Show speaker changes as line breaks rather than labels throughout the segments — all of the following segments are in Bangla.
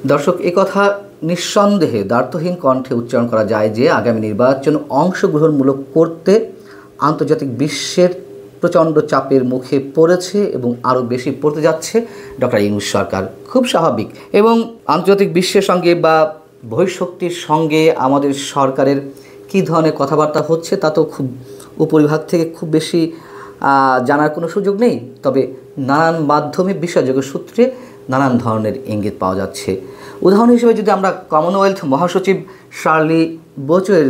দর্শক, এই কথা নিঃসন্দেহে দ্ব্যর্থহীন কণ্ঠে উচ্চারণ করা যায় যে আগামী নির্বাচন অংশগ্রহণমূলক করতে আন্তর্জাতিক বিশ্বের প্রচণ্ড চাপের মুখে পড়েছে এবং আরও বেশি পড়তে যাচ্ছে ডক্টর ইউনূস সরকার। খুব স্বাভাবিক। এবং আন্তর্জাতিক বিশ্বের সঙ্গে বা বহিঃশক্তির সঙ্গে আমাদের সরকারের কী ধরনের কথাবার্তা হচ্ছে তা তো খুব উপরিভাগ থেকে খুব বেশি জানার কোনো সুযোগ নেই। তবে নানান মাধ্যমে বিশ্বাসযোগ্য সূত্রে নানান ধরনের ইঙ্গিত পাওয়া যাচ্ছে। উদাহরণ হিসেবে যদি আমরা কমনওয়েলথ মহাসচিব শার্লি বোচোয়ের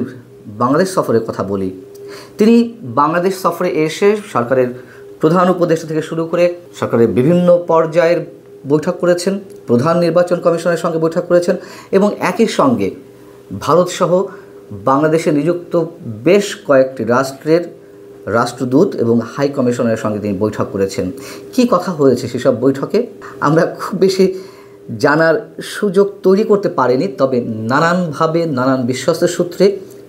বাংলাদেশ সফরের কথা বলি, তিনি বাংলাদেশ সফরে এসে সরকারের প্রধান উপদেষ্টা থেকে শুরু করে সরকারের বিভিন্ন পর্যায়ের বৈঠক করেছেন, প্রধান নির্বাচন কমিশনের সঙ্গে বৈঠক করেছেন এবং একই সঙ্গে ভারতসহ বাংলাদেশে নিযুক্ত বেশ কয়েকটি রাষ্ট্রের রাষ্ট্রদূত এবং হাই কমিশনারের সঙ্গে তিনি বৈঠক করেছেন। কি কথা হয়েছে সেসব বৈঠকে আমরা খুব বেশি জানার সুযোগ তৈরি করতে পারিনি। তবে নানানভাবে নানান বিশ্বস্ত সূত্রে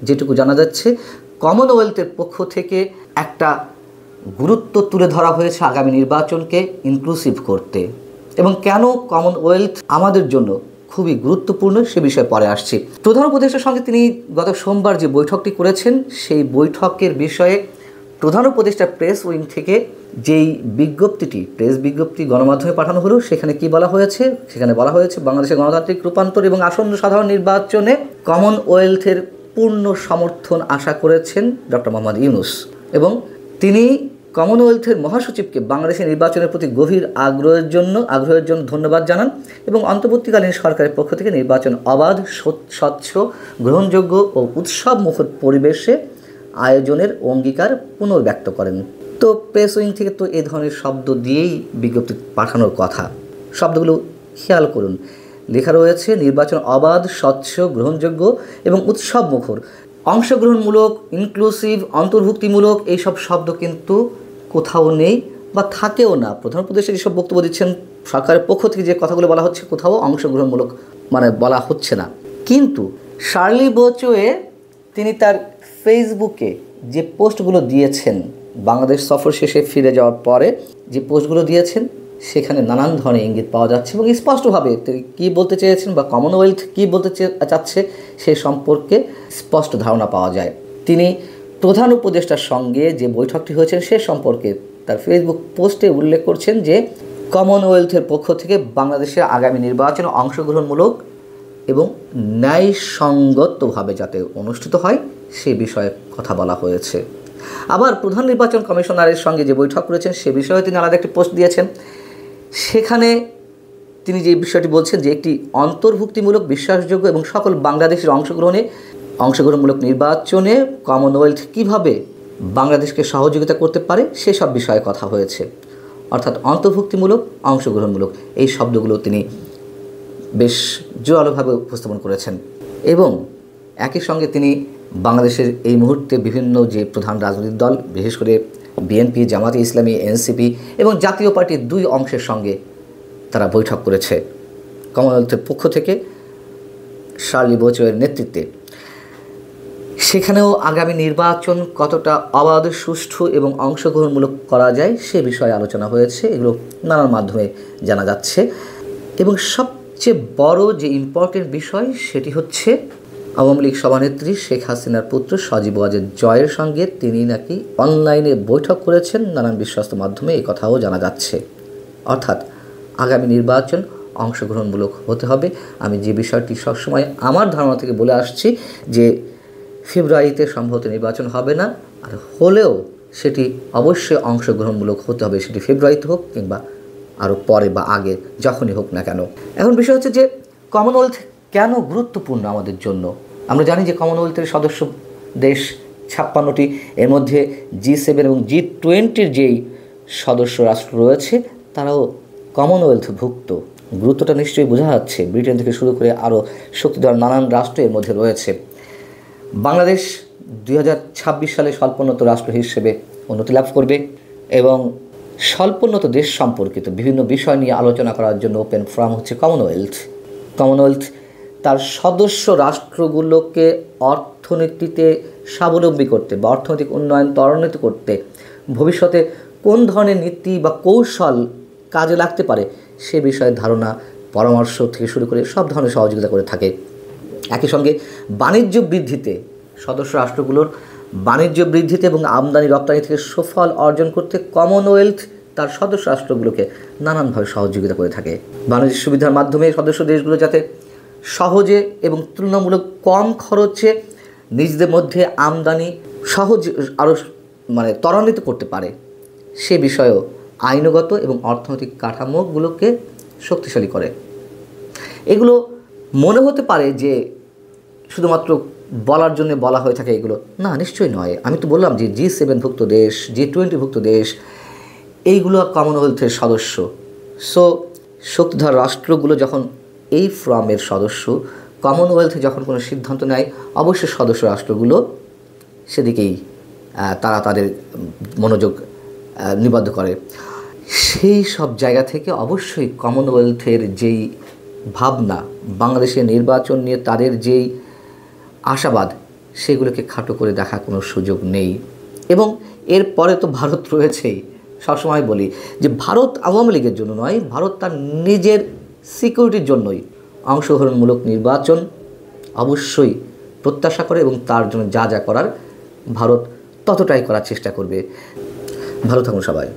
যেটুকু জানা যাচ্ছে, কমনওয়েলথের পক্ষ থেকে একটা গুরুত্ব তুলে ধরা হয়েছে আগামী নির্বাচনকে ইনক্লুসিভ করতে। এবং কেন কমনওয়েলথ আমাদের জন্য খুবই গুরুত্বপূর্ণ সে বিষয়ে পরে আসছি। প্রধান উপদেষ্টার সঙ্গে তিনি গত সোমবার যে বৈঠকটি করেছেন, সেই বৈঠকের বিষয়ে প্রধান উপদেষ্টা প্রেস উইং থেকে যেই বিজ্ঞপ্তিটি, প্রেস বিজ্ঞপ্তি গণমাধ্যমে পাঠানো হলো, সেখানে কি বলা হয়েছে? সেখানে বলা হয়েছে বাংলাদেশের গণতান্ত্রিক রূপান্তর এবং আসন্ন সাধারণ নির্বাচনে কমনওয়েলথের পূর্ণ সমর্থন আশা করেছেন ডক্টর মোহাম্মদ ইউনূস এবং তিনি কমনওয়েলথের মহাসচিবকে বাংলাদেশের নির্বাচনের প্রতি গভীর আগ্রহের জন্য ধন্যবাদ জানান এবং অন্তর্বর্তীকালীন সরকারের পক্ষ থেকে নির্বাচন অবাধ, স্বচ্ছ, গ্রহণযোগ্য ও উৎসবমুখর পরিবেশে আয়োজনের অঙ্গীকার পুনর্ব্যক্ত করেন। তো প্রেস উইং থেকে তো এই ধরনের শব্দ দিয়েই বিজ্ঞপ্তি পাঠানোর কথা। শব্দগুলো খেয়াল করুন, লেখা রয়েছে নির্বাচন অবাধ, স্বচ্ছ, গ্রহণযোগ্য এবং উৎসবমুখর। অংশগ্রহণমূলক, ইনক্লুসিভ, অন্তর্ভুক্তিমূলক এইসব শব্দ কিন্তু কোথাও নেই বা থাকেও না। প্রধান উপদেষ্টা যেসব বক্তব্য দিচ্ছেন, সরকারের পক্ষ থেকে যে কথাগুলো বলা হচ্ছে, কোথাও অংশগ্রহণমূলক বলা হচ্ছে না। কিন্তু শার্লি বোচোয়ে তিনি তার ফেসবুকে যে পোস্টগুলো দিয়েছেন, বাংলাদেশ সফর শেষে ফিরে যাওয়ার পরে যে পোস্টগুলো দিয়েছেন, সেখানে নানান ধরনের ইঙ্গিত পাওয়া যাচ্ছে এবং স্পষ্টভাবে তিনি কী বলতে চেয়েছেন বা কমনওয়েলথ কী বলতে চাচ্ছে সে সম্পর্কে স্পষ্ট ধারণা পাওয়া যায়। তিনি প্রধান উপদেষ্টার সঙ্গে যে বৈঠকটি হয়েছেন সে সম্পর্কে তার ফেসবুক পোস্টে উল্লেখ করছেন যে কমনওয়েলথের পক্ষ থেকে বাংলাদেশের আগামী নির্বাচনে অংশগ্রহণমূলক এবং ন্যায়সঙ্গতভাবে যাতে অনুষ্ঠিত হয় সে বিষয়ে কথা বলা হয়েছে। আবার প্রধান নির্বাচন কমিশনারের সঙ্গে যে বৈঠক করেছেন সে বিষয়ে তিনি আলাদা একটি পোস্ট দিয়েছেন। সেখানে তিনি যে বিষয়টি বলছেন যে একটি অন্তর্ভুক্তিমূলক, বিশ্বাসযোগ্য এবং সকল বাংলাদেশের অংশগ্রহণমূলক নির্বাচনে কমনওয়েলথ কীভাবে বাংলাদেশকে সহযোগিতা করতে পারে সেসব বিষয়ে কথা হয়েছে। অর্থাৎ অন্তর্ভুক্তিমূলক, অংশগ্রহণমূলক এই শব্দগুলো তিনি বেশ জোরালোভাবে উপস্থাপন করেছেন এবং একই সঙ্গে তিনি বাংলাদেশের এই মুহূর্তে বিভিন্ন যে প্রধান রাজনৈতিক দল, বিশেষ করে বিএনপি, জামাতে ইসলামী, এনসিপি এবং জাতীয় পার্টির দুই অংশের সঙ্গে তারা বৈঠক করেছে কমনওয়েলথের পক্ষ থেকে শার্লি বোচোয়ের নেতৃত্বে। সেখানেও আগামী নির্বাচন কতটা অবাধ, সুষ্ঠু এবং অংশগ্রহণমূলক করা যায় সে বিষয়ে আলোচনা হয়েছে। এগুলো নানান মাধ্যমে জানা যাচ্ছে এবং সবচেয়ে বড় যে ইম্পর্টেন্ট বিষয় সেটি হচ্ছে আওয়ামী লীগ সভানেত্রী শেখ হাসিনার পুত্র সজীব ওয়াজেদ জয়ের সঙ্গে তিনি নাকি অনলাইনে বৈঠক করেছেন। নানান বিশ্বস্ত মাধ্যমে এই কথাও জানা যাচ্ছে। অর্থাৎ আগামী নির্বাচন অংশগ্রহণমূলক হতে হবে। আমি যে বিষয়টি সবসময় আমার ধারণা থেকে বলে আসছি যে ফেব্রুয়ারিতে সম্ভবত নির্বাচন হবে না, আর হলেও সেটি অবশ্যই অংশগ্রহণমূলক হতে হবে, সেটি ফেব্রুয়ারিতে হোক কিংবা আরও পরে বা আগে যখনই হোক না কেন। এখন বিষয় হচ্ছে যে কমনওয়েলথ কেন গুরুত্বপূর্ণ আমাদের জন্য। আমরা জানি যে কমনওয়েলথের সদস্য দেশ 56টি, এর মধ্যে G7 এবং G20 যেই সদস্য রাষ্ট্র রয়েছে তারাও কমনওয়েলথভুক্ত। গুরুত্বটা নিশ্চয়ই বোঝা যাচ্ছে। ব্রিটেন থেকে শুরু করে আরও শক্তিধর নানান রাষ্ট্র এর মধ্যে রয়েছে। বাংলাদেশ 2026 সালে স্বল্পোন্নত রাষ্ট্র হিসেবে উন্নতি লাভ করবে এবং স্বল্পোন্নত দেশ সম্পর্কিত বিভিন্ন বিষয় নিয়ে আলোচনা করার জন্য ওপেন ফোরাম হচ্ছে কমনওয়েলথ। কমনওয়েলথ তার সদস্য রাষ্ট্রগুলোকে অর্থনীতিতে স্বাবলম্বী করতে বা অর্থনৈতিক উন্নয়ন ত্বরান্বিত করতে ভবিষ্যতে কোন ধরনের নীতি বা কৌশল কাজে লাগতে পারে সে বিষয়ে ধারণা পরামর্শ থেকে শুরু করে সব ধরনের সহযোগিতা করে থাকে। একই সঙ্গে বাণিজ্য বৃদ্ধিতে সদস্য রাষ্ট্রগুলোর বাণিজ্য বৃদ্ধিতে এবং আমদানি রপ্তানি থেকে সুফল অর্জন করতে কমনওয়েলথ তার সদস্য রাষ্ট্রগুলোকে নানানভাবে সহযোগিতা করে থাকে। বাণিজ্য সুবিধার মাধ্যমে সদস্য দেশগুলো যাতে সহজে এবং তুলনামূলক কম খরচে নিজেদের মধ্যে আমদানি সহজ আরও ত্বরান্বিত করতে পারে সে বিষয়েও আইনগত এবং অর্থনৈতিক কাঠামোগুলোকে শক্তিশালী করে। এগুলো মনে হতে পারে যে শুধুমাত্র বলার জন্য বলা হয়ে থাকে, এগুলো না, নিশ্চয়ই নয়। আমি তো বললাম যে G7ভুক্ত দেশ, G20ভুক্ত দেশ এইগুলো কমনওয়েলথের সদস্য। সো শক্তিধর রাষ্ট্রগুলো যখন এই ফোরামের সদস্য, কমনওয়েলথে যখন কোনো সিদ্ধান্ত নেয় অবশ্যই সদস্য রাষ্ট্রগুলো সেদিকেই তারা তাদের মনোযোগ নিবদ্ধ করে। সেই সব জায়গা থেকে অবশ্যই কমনওয়েলথের যেই ভাবনা, বাংলাদেশের নির্বাচন নিয়ে তাদের যেই আশাবাদ, সেগুলোকে খাটো করে দেখা কোনো সুযোগ নেই। এবং এরপরে তো ভারত রয়েছেই। সবসময় বলি যে ভারত আওয়ামী লীগের জন্য নয়, ভারত তার নিজের সিকিউরিটির জন্যই অংশগ্রহণমূলক নির্বাচন অবশ্যই প্রত্যাশা করে এবং তার জন্য যা যা করার ভারত ততটাই করার চেষ্টা করবে। ভালো থাকুন সবাই।